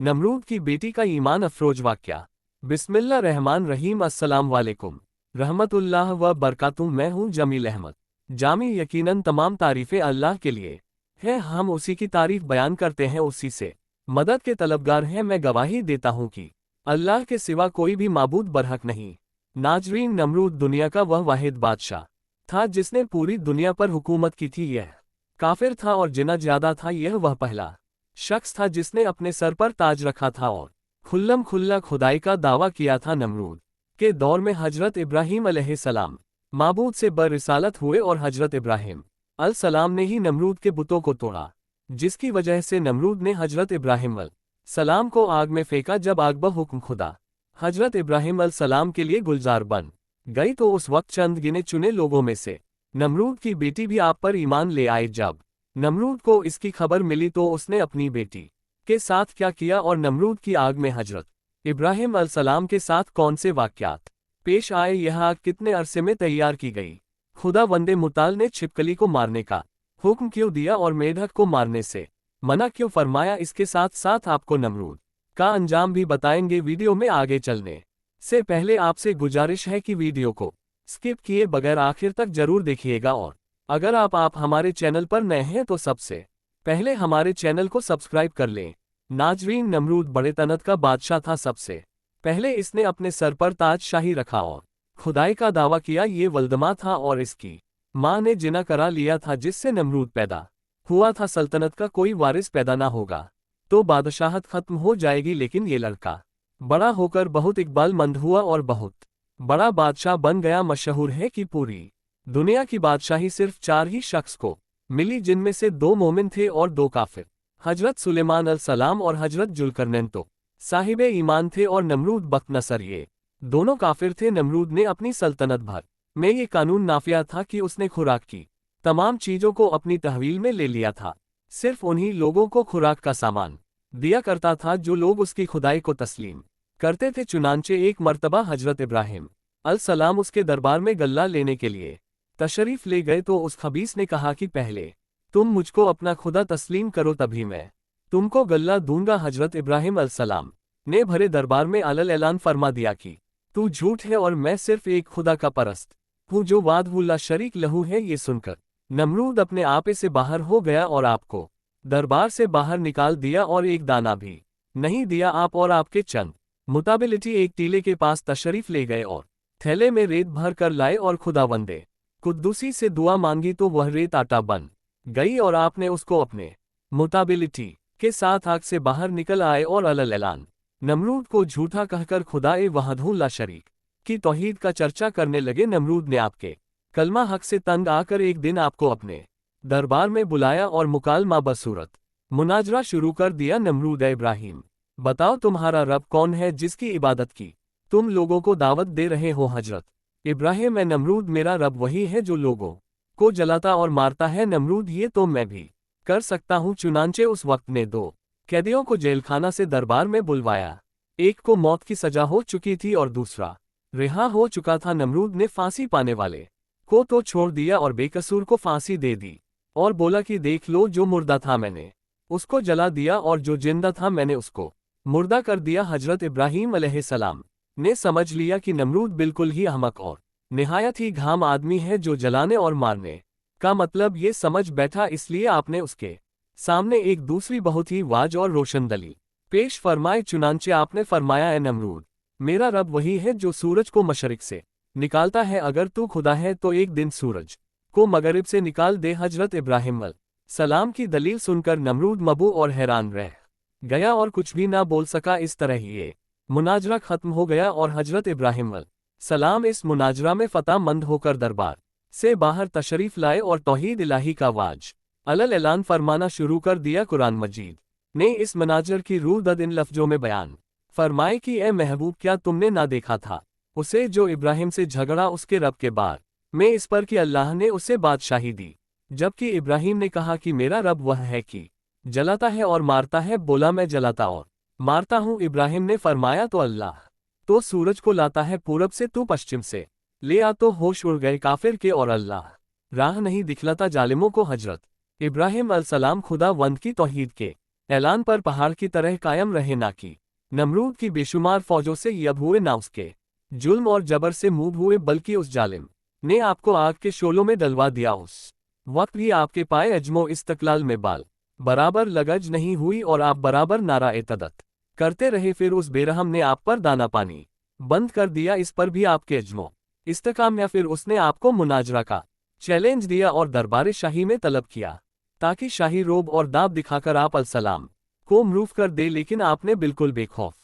नमरूद की बेटी का ईमान अफरोज वाक़या। बिस्मिल्लाह रहमान रहीम। अस्सलाम वालेकुम रहमतुल्लाह व बरकातुहू। मैं हूँ जमील अहमद जामी। यकीनन तमाम तारीफ़ें अल्लाह के लिए है, हम उसी की तारीफ़ बयान करते हैं, उसी से मदद के तलबगार हैं। मैं गवाही देता हूँ कि अल्लाह के सिवा कोई भी माबूद बरहक नहीं। नाजरीन, नमरूद दुनिया का वह वाहिद बादशाह था जिसने पूरी दुनिया पर हुकूमत की थी। यह काफिर था और जिना ज्यादा था। यह वह पहला शख्स था जिसने अपने सर पर ताज रखा था और खुल्लम खुल्ला खुदाई का दावा किया था। नमरूद के दौर में हजरत इब्राहीम अलैहिस्सलाम माबूद से बरिसालत हुए और हजरत इब्राहीम अल सलाम ने ही नमरूद के बुतों को तोड़ा, जिसकी वजह से नमरूद ने हजरत इब्राहीम अल सलाम को आग में फेंका। जब आग बहुक्म खुदा हजरत इब्राहीम अल सलाम के लिए गुलजार बन गई तो उस वक्त चंद गिने चुने लोगों में से नमरूद की बेटी भी आप पर ईमान ले आई। जब नमरूद को इसकी खबर मिली तो उसने अपनी बेटी के साथ क्या किया और नमरूद की आग में हजरत इब्राहीम अल सलाम के साथ कौन से वाक़यात पेश आए, यह आग कितने अरसे में तैयार की गई, खुदा वंदे मुताल ने छिपकली को मारने का हुक्म क्यों दिया और मेढक को मारने से मना क्यों फरमाया, इसके साथ साथ आपको नमरूद का अंजाम भी बताएंगे। वीडियो में आगे चलने से पहले आपसे गुजारिश है कि वीडियो को स्किप किए बगैर आखिर तक जरूर देखिएगा और अगर आप हमारे चैनल पर नए हैं तो सबसे पहले हमारे चैनल को सब्सक्राइब कर लें। नाजरीन, नमरूद बड़े तनत का बादशाह था। सबसे पहले इसने अपने सर पर ताज शाही रखा और खुदाई का दावा किया। ये वल्दमा था और इसकी माँ ने जिना करा लिया था, जिससे नमरूद पैदा हुआ था। सल्तनत का कोई वारिस पैदा ना होगा तो बादशाहत खत्म हो जाएगी, लेकिन ये लड़का बड़ा होकर बहुत इकबालमंद हुआ और बहुत बड़ा बादशाह बन गया। मशहूर है कि पूरी दुनिया की बादशाही सिर्फ 4 ही शख्स को मिली, जिनमें से 2 मोमिन थे और 2 काफिर। हजरत सुलेमान अल सलाम और हजरत जुल्करनैन तो साहिबे ईमान थे और नमरूद बख्तनसर ये दोनों काफिर थे। नमरूद ने अपनी सल्तनत भर में ये कानून नाफिया था कि उसने खुराक की तमाम चीजों को अपनी तहवील में ले लिया था। सिर्फ उन्हीं लोगों को खुराक का सामान दिया करता था जो लोग उसकी खुदाई को तस्लीम करते थे। चुनांचे एक मर्तबा हजरत इब्राहीम अल सलाम उसके दरबार में गल्ला लेने के लिए तशरीफ ले गए तो उस खबीस ने कहा कि पहले तुम मुझको अपना खुदा तस्लीम करो, तभी मैं तुमको गल्ला दूंगा। हजरत इब्राहीम अल सलाम ने भरे दरबार में अलल ऐलान फरमा दिया कि तू झूठ है और मैं सिर्फ एक खुदा का परस्त हूँ जो वादहुल्ला शरीक लहू है। ये सुनकर नमरूद अपने आपे से बाहर हो गया और आपको दरबार से बाहर निकाल दिया और एक दाना भी नहीं दिया। आप और आपके चंद मुताबिलिटी एक टीले के पास तशरीफ ले गए और थैले में रेत भर कर लाए और खुदावंदे कुद्दूसी से दुआ मांगी तो वह रेत आटा बन गई और आपने उसको अपने मुताबिलिटी के साथ आग से बाहर निकल आए और अलल ऐलान नमरूद को झूठा कहकर खुदाए वहदहुल्ला शरीक की तौहीद का चर्चा करने लगे। नमरूद ने आपके कलमा हक से तंग आकर एक दिन आपको अपने दरबार में बुलाया और मुकालमा बसूरत मुनाजरा शुरू कर दिया। नमरूद, इब्राहीम बताओ तुम्हारा रब कौन है जिसकी इबादत की तुम लोगों को दावत दे रहे हो। हजरत इब्राहीम, नमरूद मेरा रब वही है जो लोगों को जलाता और मारता है। नमरूद, ये तो मैं भी कर सकता हूँ। चुनांचे उस वक्त ने 2 कैदियों को जेलखाना से दरबार में बुलवाया। एक को मौत की सजा हो चुकी थी और दूसरा रिहा हो चुका था। नमरूद ने फांसी पाने वाले को तो छोड़ दिया और बेकसूर को फांसी दे दी और बोला कि देख लो, जो मुर्दा था मैंने उसको जला दिया और जो जिंदा था मैंने उसको मुर्दा कर दिया। हजरत इब्राहीम अलैहिस्सलाम ने समझ लिया कि नमरूद बिल्कुल ही अहमक और निहायत ही घाम आदमी है जो जलाने और मारने का मतलब ये समझ बैठा। इसलिए आपने उसके सामने एक दूसरी बहुत ही वाज और रोशन दलील पेश फरमाए। चुनांचे आपने फरमाया, ए नमरूद, मेरा रब वही है जो सूरज को मशरिक से निकालता है। अगर तू खुदा है तो एक दिन सूरज को मगरिब से निकाल दे। हजरत इब्राहीम अल सलाम की दलील सुनकर नमरूद मबू और हैरान रह गया और कुछ भी ना बोल सका। इस तरह ही ये मुनाजरा खत्म हो गया और हजरत इब्राहीम अल सलाम इस मुनाजरा में फताहमंद होकर दरबार से बाहर तशरीफ लाए और तौहीद इलाही का वाज अलल ऐलान फरमाना शुरू कर दिया। कुरान मजीद ने इस मनाजर की रूह दद इन लफ्जों में बयान फरमाए कि ए महबूब, क्या तुमने ना देखा था उसे जो इब्राहिम से झगड़ा उसके रब के बार में इस पर कि अल्लाह ने उसे बादशाही दी, जबकि इब्राहिम ने कहा कि मेरा रब वह है कि जलाता है और मारता है। बोला, मैं जलाता और मारता हूँ। इब्राहिम ने फरमाया, तो अल्लाह तो सूरज को लाता है पूरब से, तू पश्चिम से ले आ। तो होश उड़ गए काफिर के और अल्लाह राह नहीं दिखलाता जालिमों को। हजरत इब्राहिम अलसलाम खुदा वंद की तौहीद के ऐलान पर पहाड़ की तरह कायम रहे ना कि नमरूद की बेशुमार फौजों से यब हुए ना उसके जुल्म और जबर से मूव हुए, बल्कि उस जालिम ने आपको आग के शोलों में डलवा दिया। उस वक्त भी आपके पाए अजमो इस्तकलाल में बाल बराबर लगज नहीं हुई और आप बराबर नारा एतदत करते रहे। फिर उस बेरहम ने आप पर दाना पानी बंद कर दिया, इस पर भी आपके अजमो इस्तकाम, या फिर उसने आपको मुनाजरा का चैलेंज दिया और दरबार शाही में तलब किया ताकि शाही रोब और दाब दिखाकर आप अलसलाम को मरूफ कर दे। लेकिन आपने बिल्कुल बेखौफ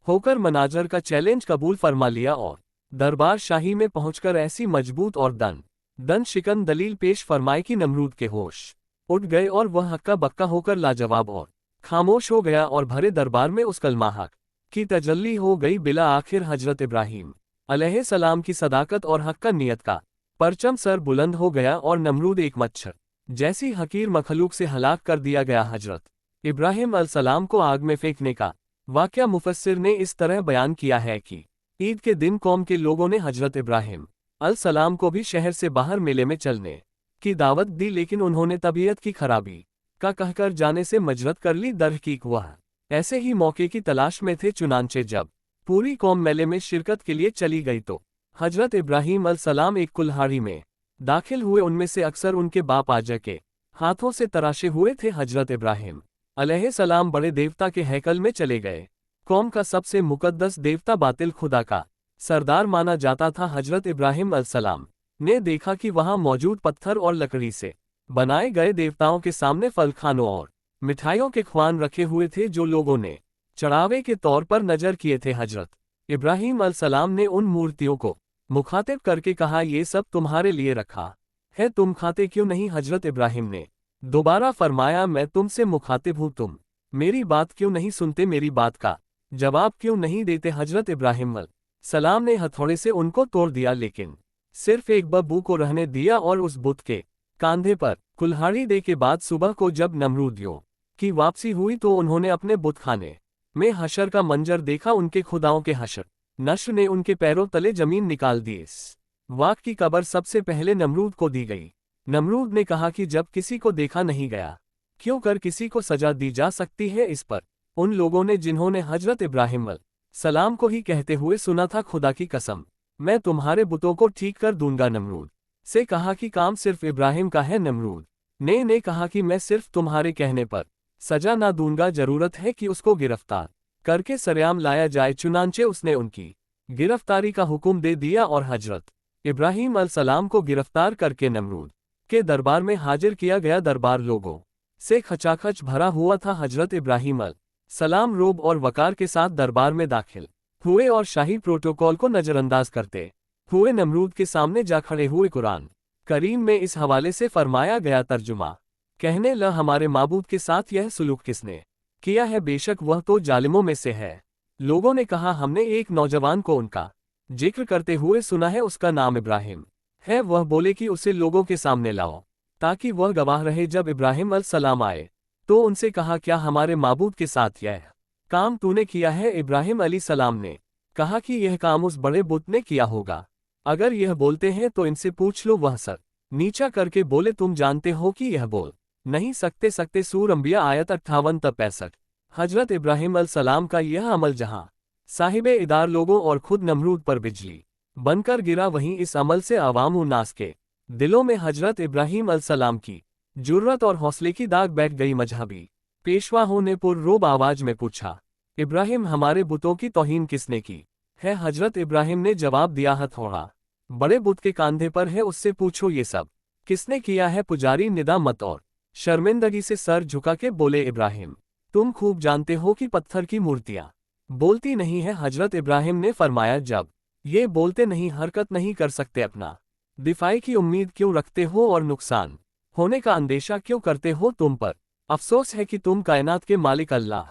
होकर मनाजर का चैलेंज कबूल फरमा लिया और दरबार शाही में पहुंचकर ऐसी मजबूत और दन शिकन दलील पेश फरमाई कि नमरूद के होश उठ गए और वह हक्का बक्का होकर लाजवाब और खामोश हो गया और भरे दरबार में उस कलमा हक की तजल्ली हो गई। बिला आखिर हजरत इब्राहिम अलैहिस्सलाम की सदाकत और हक का नियत का परचम सर बुलंद हो गया और नमरूद एक मच्छर जैसी हकीर मखलूक से हलाक कर दिया गया। हजरत इब्राहिम अलैहिस्सलाम को आग में फेंकने का वाक़या मुफस्सिर ने इस तरह बयान किया है कि ईद के दिन कौम के लोगों ने हजरत इब्राहिम अलैहिस्सलाम को भी शहर से बाहर मेले में चलने की दावत दी, लेकिन उन्होंने तबीयत की खराबी का कहकर जाने से मजरत कर ली। दरहकीक वह ऐसे ही मौके की तलाश में थे, चुनांचे जब पूरी कौम मेले में शिरकत के लिए चली गई तो हजरत इब्राहिम अलैहिस्सलाम एक कुल्हाड़ी में दाखिल हुए। उनमें से अक्सर उनके बाप आजा के हाथों से तराशे हुए थे। हजरत इब्राहिम अलैहिस्सलाम बड़े देवता के हैकल में चले गए। कौम का सबसे मुकद्दस देवता बातिल खुदा का सरदार माना जाता था। हजरत इब्राहिम अलैहिस्सलाम ने देखा कि वहां मौजूद पत्थर और लकड़ी से बनाए गए देवताओं के सामने फल खानों और मिठाइयों के ख्वान रखे हुए थे जो लोगों ने चढ़ावे के तौर पर नजर किए थे। हजरत इब्राहिम अलैहिस्सलाम ने उन मूर्तियों को मुखातिब करके कहा, ये सब तुम्हारे लिए रखा है, तुम खाते क्यों नहीं? हजरत इब्राहिम ने दोबारा फरमाया, मैं तुमसे मुखातिब हूं, तुम मेरी बात क्यों नहीं सुनते, मेरी बात का जवाब क्यों नहीं देते? हजरत इब्राहिम अलैहिस्सलाम ने हथौड़े से उनको तोड़ दिया, लेकिन सिर्फ एक बब्बू को रहने दिया और उस बुत के कांधे पर कुल्हाड़ी दे के बाद सुबह को जब नमरूदियों की वापसी हुई तो उन्होंने अपने बुत खाने में हशर का मंजर देखा। उनके खुदाओं के हशर नश्र ने उनके पैरों तले जमीन निकाल दी। इस वाक़ की खबर सबसे पहले नमरूद को दी गई। नमरूद ने कहा कि जब किसी को देखा नहीं गया, क्यों कर किसी को सजा दी जा सकती है? इस पर उन लोगों ने जिन्होंने हजरत इब्राहिम अलैहिस्सलाम को ही कहते हुए सुना था, खुदा की कसम मैं तुम्हारे बुतों को ठीक कर दूंगा। नमरूद से कहा कि काम सिर्फ इब्राहिम का है। नमरूद ने कहा कि मैं सिर्फ तुम्हारे कहने पर सजा ना दूंगा, जरूरत है कि उसको गिरफ्तार करके सरेआम लाया जाए। चुनांचे उसने उनकी गिरफ्तारी का हुक्म दे दिया और हजरत इब्राहिम अलैहिस्सलाम को गिरफ्तार करके नमरूद के दरबार में हाजिर किया गया। दरबार लोगों से खचाखच भरा हुआ था। हजरत इब्राहिम अलैहिस्सलाम रोब और वकार के साथ दरबार में दाखिल हुए और शाही प्रोटोकॉल को नजरअंदाज करते हुए नमरूद के सामने जा खड़े हुए। कुरान करीम में इस हवाले से फरमाया गया, तर्जुमा कहने ल हमारे माबूद के साथ यह सुलूक किसने किया है, बेशक वह तो जालिमों में से है। लोगों ने कहा, हमने एक नौजवान को उनका जिक्र करते हुए सुना है, उसका नाम इब्राहिम है। वह बोले कि उसे लोगों के सामने लाओ ताकि वह गवाह रहे। जब इब्राहिम अलैहिस्सलाम आए तो उनसे कहा, क्या हमारे माबूद के साथ यह काम तूने किया है? इब्राहिम अलैहिस्सलाम ने कहा कि यह काम उस बड़े बुत ने किया होगा। अगर यह बोलते हैं तो इनसे पूछ लो। वह सर नीचा करके बोले, तुम जानते हो कि यह बोल नहीं सकते। सूर अंबिया आयत 58-65। हजरत इब्राहिम अलैहिस्सलाम का यह अमल जहां साहिबे इदार लोगों और खुद नमरूद पर बिजली बनकर गिरा, वहीं इस अमल से आवाम उन्नास के दिलों में हजरत इब्राहिम अलैहिस्सलाम की जुर्रत और हौसले की दाग बैठ गई। मजहबी पेशवाहों ने पुररोब आवाज में पूछा, इब्राहिम हमारे बुतों की तौहीन किसने की है? हजरत इब्राहिम ने जवाब दिया, हथौड़ा बड़े बुत के कांधे पर है, उससे पूछो ये सब किसने किया है? पुजारी निदामत और शर्मिंदगी से सर झुका के बोले, इब्राहिम तुम खूब जानते हो कि पत्थर की मूर्तियां बोलती नहीं है। हजरत इब्राहिम ने फरमाया, जब ये बोलते नहीं हरकत नहीं कर सकते, अपना दिफाई की उम्मीद क्यों रखते हो और नुकसान होने का अंदेशा क्यों करते हो? तुम पर अफसोस है कि तुम कायनात के मालिक अल्लाह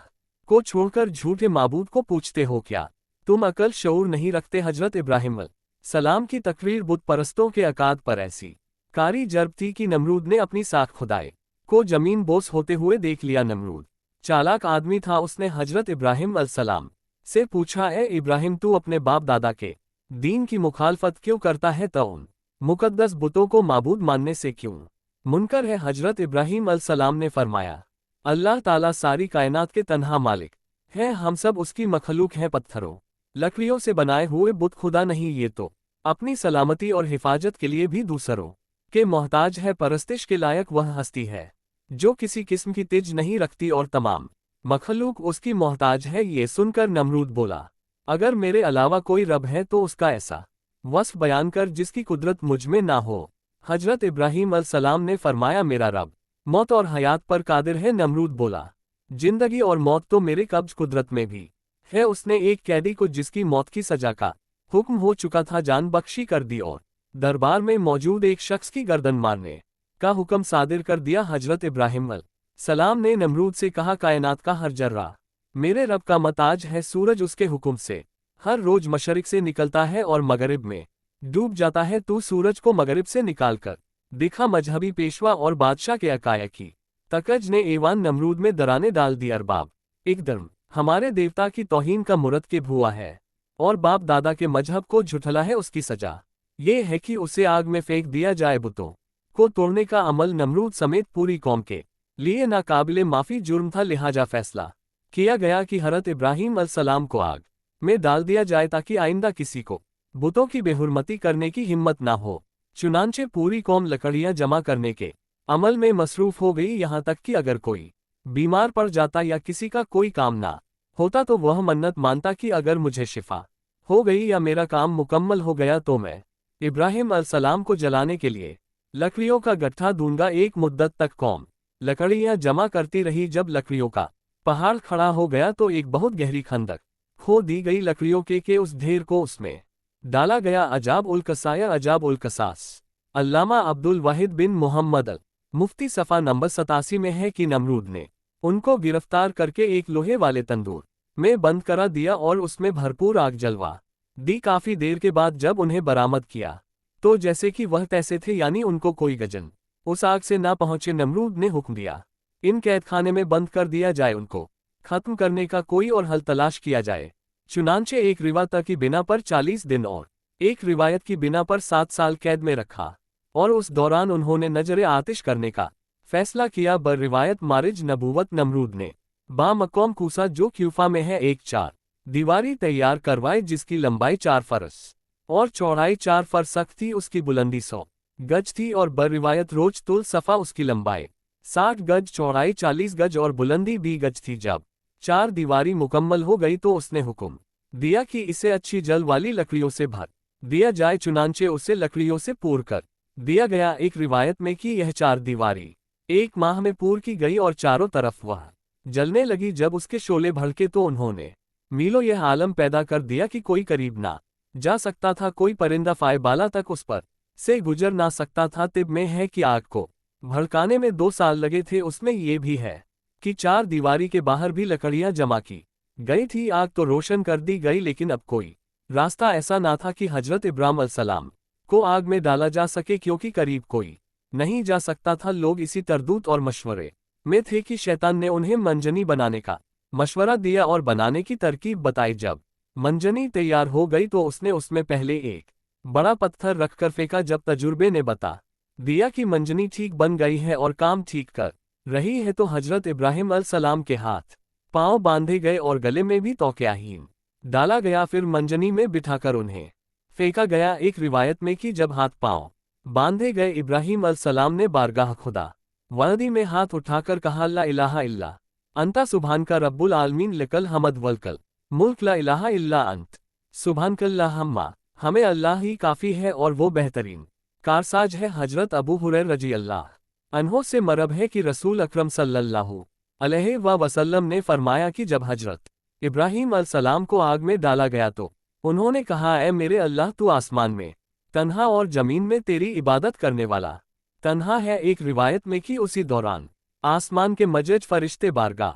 को छोड़कर झूठे माबूद को पूछते हो। क्या तुम अकल शऊर नहीं रखते? हजरत इब्राहिम अलैहिस्सलाम की तकरीर बुत परस्तों के अकाद पर ऐसी कारी जर्ब थी कि नमरूद ने अपनी साख खुदाई को जमीन बोस होते हुए देख लिया। नमरूद चालाक आदमी था। उसने हजरत इब्राहिम अलैहिस्सलाम से पूछा, ए इब्राहिम तू अपने बाप दादा के दीन की मुखालफत क्यों करता है? तो उन मुकद्दस बुतों को माबूद मानने से क्यों मुनकर है? हजरत इब्राहिम अलैहिस्सलाम ने फरमाया, अल्लाह ताला सारी कायनात के तन्हा मालिक है, हम सब उसकी मखलूक हैं। पत्थरों लकड़ियों से बनाए हुए बुत खुदा नहीं, ये तो अपनी सलामती और हिफाजत के लिए भी दूसरों के मोहताज है। परस्तिश के लायक वह हस्ती है जो किसी किस्म की तिज नहीं रखती और तमाम मखलूक उसकी मोहताज है। ये सुनकर नमरूद बोला, अगर मेरे अलावा कोई रब है तो उसका ऐसा वस्फ बयान कर जिसकी कुदरत मुझ में ना हो। हजरत इब्राहीम अलैहिस्सलाम ने फरमाया, मेरा रब मौत और हयात पर कादिर है। नमरूद बोला, जिंदगी और मौत तो मेरे कब्ज कुदरत में भी है। उसने एक कैदी को जिसकी मौत की सजा का हुक्म हो चुका था जान बख्शी कर दी और दरबार में मौजूद एक शख्स की गर्दन मारने का हुक्म सादिर कर दिया। हजरत इब्राहीम सलाम ने नमरूद से कहा, कायनात का हर जर्रा मेरे रब का मताज है। सूरज उसके हुक्म से हर रोज मशरिक से निकलता है और मगरिब में डूब जाता है। तू सूरज को मगरिब से निकालकर दिखा। मजहबी पेशवा और बादशाह के अकायकी तकज ने एवान नमरूद में दराने डाल दी। अरबाब एकदम हमारे देवता की तौहीन का मुरत के हुआ है और बाप दादा के मजहब को झुठला है। उसकी सजा ये है कि उसे आग में फेंक दिया जाए। बुतों को तोड़ने का अमल नमरूद समेत पूरी कौम के लिए नाकाबिले माफी जुर्म था। लिहाजा फैसला किया गया कि हज़रत इब्राहीम अलैहिस्सलाम को आग में डाल दिया जाए ताकि आइंदा किसी को बुतों की बेहुरमती करने की हिम्मत ना हो। चुनांचे पूरी कौम लकड़ियां जमा करने के अमल में मसरूफ हो गई। यहाँ तक कि अगर कोई बीमार पड़ जाता या किसी का कोई काम ना होता तो वह मन्नत मानता कि अगर मुझे शिफा हो गई या मेरा काम मुकम्मल हो गया तो मैं इब्राहीम अलैहिस्सलाम को जलाने के लिए लकड़ियों का गट्ठा दूंगा। एक मुद्दत तक कौम लकड़ियां जमा करती रही। जब लकड़ियों का पहाड़ खड़ा हो गया तो एक बहुत गहरी खंदक खो दी गई लकड़ियों के उस ढेर को उसमें डाला गया। अजाब उल कसाया अजाब उल कसास। अल्लामा अब्दुल वाहिद बिन मोहम्मद अल मुफ्ती सफ़ा नंबर 87 में है कि नमरूद ने उनको गिरफ्तार करके एक लोहे वाले तंदूर में बंद करा दिया और उसमें भरपूर आग जलवा दी। काफी देर के बाद जब उन्हें बरामद किया तो जैसे कि वह तैसे थे, यानी उनको कोई गजन उस आग से ना पहुंचे। नमरूद ने हुक्म दिया, इन कैदखाने में बंद कर दिया जाए, उनको खत्म करने का कोई और हल तलाश किया जाए। चुनांचे एक रिवायत की बिना पर 40 दिन और एक रिवायत की बिना पर 7 साल कैद में रखा और उस दौरान उन्होंने नजर आतिश करने का फैसला किया। बर रिवायत मारिज नबूवत नमरूद ने बामक़ाम कूसा जो क्यूफा में है एक 4 दीवारी तैयार करवाई जिसकी लंबाई 4 फरस और चौड़ाई 4 फरसख थी। उसकी बुलंदी 100 गज थी और बर रिवायत रोज तुल सफ़ा उसकी लंबाई 60 गज, चौड़ाई 40 गज और बुलंदी 20 गज थी। जब 4 दीवारी मुकम्मल हो गई तो उसने हुक्म दिया कि इसे अच्छी जल वाली लकड़ियों से भर दिया जाए। चुनांचे उसे लकड़ियों से पूर कर दिया गया। एक रिवायत में कि यह 4 दीवारी 1 माह में पूर की गई और चारों तरफ वह जलने लगी। जब उसके शोले भड़के तो उन्होंने मीलों यह आलम पैदा कर दिया कि कोई करीब ना जा सकता था, कोई परिंदा फायबाला तक उस पर से गुजर ना सकता था। तिब में है कि आग को भड़काने में 2 साल लगे थे। उसमें यह भी है कि 4 दीवारी के बाहर भी लकड़ियां जमा की गई थी। आग तो रोशन कर दी गई, लेकिन अब कोई रास्ता ऐसा ना था कि हजरत इब्राहीम अलैहिस्सलाम को आग में डाला जा सके, क्योंकि करीब कोई नहीं जा सकता था। लोग इसी तरदूत और मशवरे में थे कि शैतान ने उन्हें मंजनी बनाने का मशवरा दिया और बनाने की तरकीब बताई। जब मंजनी तैयार हो गई तो उसने उसमें पहले एक बड़ा पत्थर रखकर फेंका। जब तजुर्बे ने बता दिया कि मंजनी ठीक बन गई है और काम ठीक कर रही है तो हजरत इब्राहीम अलैहिस्सलाम के हाथ पांव बांधे गए और गले में भी तौक़ियाहीन डाला गया। फिर मंजनी में बिठाकर उन्हें फेंका गया। एक रिवायत में कि जब हाथ पांव बांधे गए इब्राहीम अलैहिस्सलाम ने बारगाह खुदा वदी में हाथ उठाकर कहा, ला इलाहा इल्ला अंता सुभान का रब्बुल आलमीन लकल हमद वलकल मुल्क ला इलाहा इल्ला अंत सुभानकल्लाहुम्मा। हमें अल्लाह ही काफ़ी है और वो बेहतरीन कारसाज है। हजरत अबू हुरैरा रज़ियल्लाहु अन्हु से मरब है कि रसूल अकरम सल्लल्लाहु अलैहि वसल्लम ने फरमाया कि जब हजरत इब्राहीम अलैहिस्सलाम को आग में डाला गया तो उन्होंने कहा, ऐ मेरे अल्लाह, तू आसमान में तन्हा और जमीन में तेरी इबादत करने वाला तन्हा है। एक रिवायत में कि उसी दौरान आसमान के मजज फरिश्ते बारगाह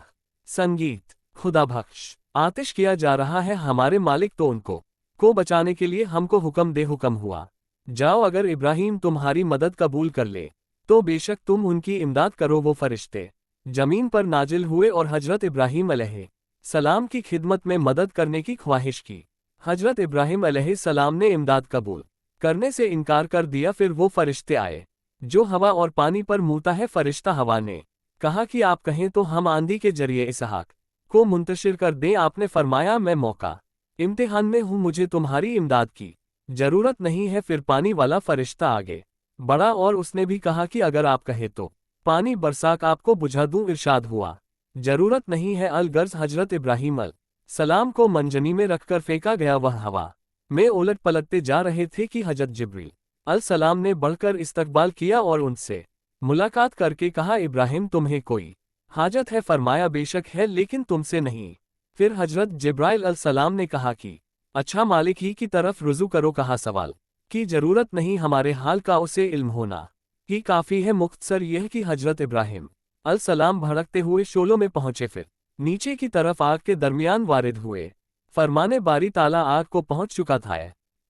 संगीत खुदा बख्श आतिश किया जा रहा है हमारे मालिक, तो उनको को बचाने के लिए हमको हुक्म हुआ, जाओ अगर इब्राहीम तुम्हारी मदद कबूल कर ले तो बेशक तुम उनकी इमदाद करो। वो फरिश्ते जमीन पर नाजिल हुए और हजरत इब्राहीम अलैहिस्सलाम की खिदमत में मदद करने की ख्वाहिश की। हजरत इब्राहीम अलैहिस्सलाम ने इमदाद कबूल करने से इनकार कर दिया। फिर वो फरिश्ते आए जो हवा और पानी पर मुता है। फरिश्ता हवा ने कहा कि आप कहें तो हम आंधी के जरिए इसहाक को मुंतशिर कर दें। आपने फरमाया मैं मौका इम्तिहान में हूं, मुझे तुम्हारी इमदाद की जरूरत नहीं है। फिर पानी वाला फरिश्ता आगे बढ़ा और उसने भी कहा कि अगर आप कहे तो पानी बरसाक आपको बुझा दूं। इरशाद हुआ जरूरत नहीं है। अलगर्ज हजरत इब्राहीम सलाम को मंजनी में रखकर फेंका गया। वह हवा में उलट पलटते जा रहे थे कि हजरत जिब्रील अल सलाम ने बढ़कर इस्तकबाल किया और उनसे मुलाकात करके कहा, इब्राहिम तुम्हें कोई हाजत है? फरमाया बेशक है, लेकिन तुमसे नहीं। फिर हजरत जिब्राइल अल सलाम ने कहा कि अच्छा मालिक ही की तरफ रुजू करो। कहा सवाल की जरूरत नहीं, हमारे हाल का उसे इल्म होना ही काफी है। मुख्तसर यह कि हजरत इब्राहिम अल सलाम भड़कते हुए शोलों में पहुंचे, फिर नीचे की तरफ आग के दरमियान वारिद हुए। फरमाने बारी ताला आग को पहुंच चुका था।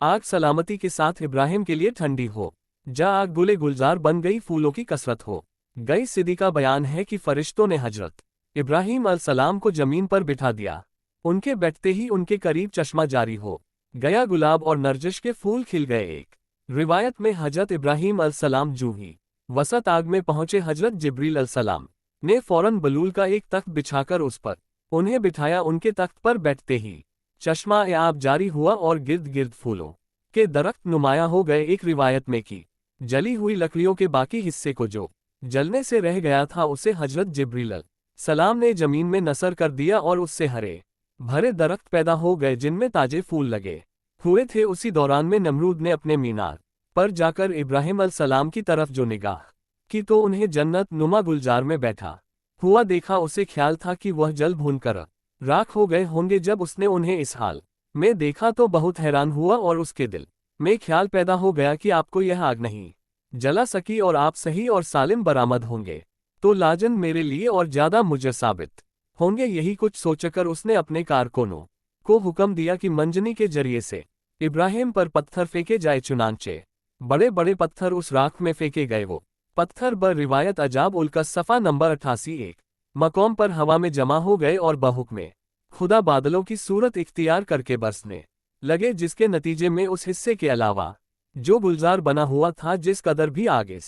आग सलामती के साथ इब्राहिम के लिए ठंडी हो जा आग गुले गुलजार बन गई, फूलों की कसरत हो गई। सिद्दी का बयान है कि फरिश्तों ने हजरत इब्राहिम अल सलाम को जमीन पर बिठा दिया। उनके बैठते ही उनके करीब चश्मा जारी हो गया, गुलाब और नरजिश के फूल खिल गए। एक रिवायत में हजरत इब्राहिम अल सलाम जूही वसत आग में पहुंचे, हजरत जिब्रील अल सलाम ने फौरन बलूल का एक तख्त बिछाकर उस पर उन्हें बिठाया। उनके तख्त पर बैठते ही चश्मा आब जारी हुआ और गिर्द गिर्द फूलों के दरख्त नुमाया हो गए। एक रिवायत में कि जली हुई लकड़ियों के बाकी हिस्से को जो जलने से रह गया था उसे हजरत जिब्रील अल सलाम ने जमीन में नसर कर दिया और उससे हरे भरे दरख्त पैदा हो गए जिनमें ताजे फूल लगे हुए थे। उसी दौरान में नमरूद ने अपने मीनार पर जाकर इब्राहिम अल सलाम की तरफ जो निगाह की तो उन्हें जन्नत नुमा गुलजार में बैठा हुआ देखा। उसे ख्याल था कि वह जल भून कर राख हो गए होंगे। जब उसने उन्हें इस हाल में देखा तो बहुत हैरान हुआ और उसके दिल में ख्याल पैदा हो गया कि आपको यह आग नहीं जला सकी और आप सही और सालिम बरामद होंगे तो लाजन मेरे लिए और ज्यादा मुझे साबित होंगे। यही कुछ सोचकर उसने अपने कारकुनों को हुक्म दिया कि मंजनी के जरिए से इब्राहिम पर पत्थर फेंके जाए। चुनांचे बड़े बड़े पत्थर उस राख में फेंके गए। वो पत्थर बर रिवायत अजाब उल का सफ़ा नंबर 88 एक मकाम पर हवा में जमा हो गए और बहुक्म खुदा बादलों की सूरत इख्तियार करके बरसने लगे, जिसके नतीजे में उस हिस्से के अलावा जो गुलजार बना हुआ था, जिस कदर भी आगे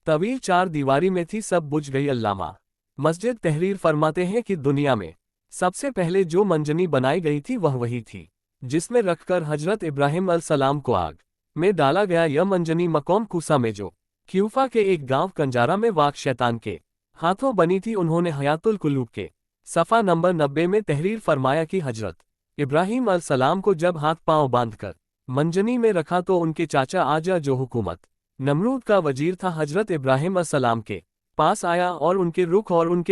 तवील 4 दीवारी में थी, सब बुझ गई। अल्लामा मस्जिद तहरीर फरमाते हैं कि दुनिया में सबसे पहले जो मंजनी बनाई गई थी वह वही थी जिसमें रखकर हजरत इब्राहिम अल सलाम को आग में डाला गया। यह मंजनी मकौम कूसा में जो क्यूफा के एक गांव कंजारा में वाक़ शैतान के हाथों बनी थी। उन्होंने हयातुल कुलूब के सफ़ा नंबर 90 में तहरीर फरमाया कि हजरत इब्राहिम अल सलाम को जब हाथ पांव बांधकर मंजनी में रखा तो उनके चाचा आजा, जो हुकूमत नमरूद का वजीर था, हजरत इब्राहिम अल सलाम के पास आया और उनके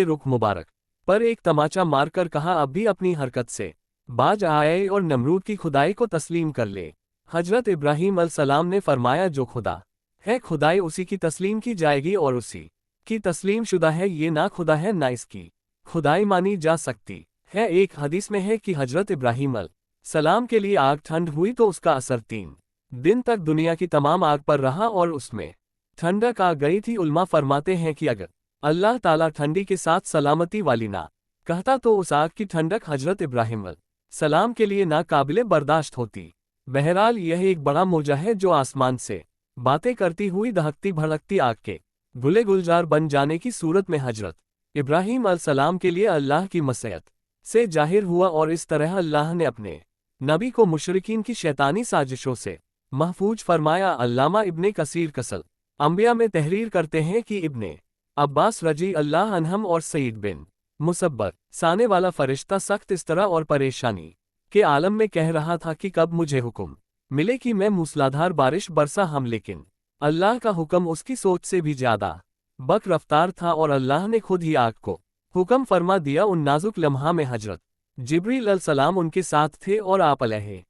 रुख मुबारक पर एक तमाचा मारकर कहा, अब भी अपनी हरकत से बाज आए और नमरूद की खुदाई को तस्लीम कर ले। हजरत इब्राहिम अल सलाम ने फरमाया, जो खुदा है खुदाई उसी की तस्लीम की जाएगी और उसी की तस्लीम शुदा है, ये ना खुदा है ना इसकी खुदाई मानी जा सकती है। एक हदीस में है कि हजरत इब्राहिम अल सलाम के लिए आग ठंड हुई तो उसका असर 3 दिन तक दुनिया की तमाम आग पर रहा और उसमें ठंडक आ गई थी। उल्मा फरमाते हैं कि अगर अल्लाह ताला ठंडी के साथ सलामती वाली ना कहता तो उस आग की ठंडक हजरत इब्राहिम अल सलाम के लिए ना काबिले बर्दाश्त होती। बहरहाल यह एक बड़ा मौजा है जो आसमान से बातें करती हुई दहकती भड़कती आग के गुले गुलजार बन जाने की सूरत में हजरत इब्राहिम अल सलाम के लिए अल्लाह की मसयत से जाहिर हुआ और इस तरह अल्लाह ने अपने नबी को मुशरिकीन की शैतानी साजिशों से महफूज फरमाया। अल्लामा इब्ने कसीर कसल अंबिया में तहरीर करते हैं कि इब्ने अब्बास रजी अल्लाह अनहम और सईद बिन मुसब्बर साने वाला फरिश्ता सख्त इस्तरा और परेशानी के आलम में कह रहा था कि कब मुझे हुक्म मिले कि मैं मूसलाधार बारिश बरसा हम, लेकिन अल्लाह का हुक्म उसकी सोच से भी ज्यादा बक रफ्तार था और अल्लाह ने खुद ही आग को हुक्म फरमा दिया। उन नाजुक लम्हा में हजरत जिब्रील अल सलाम उनके साथ थे और आप अलैहि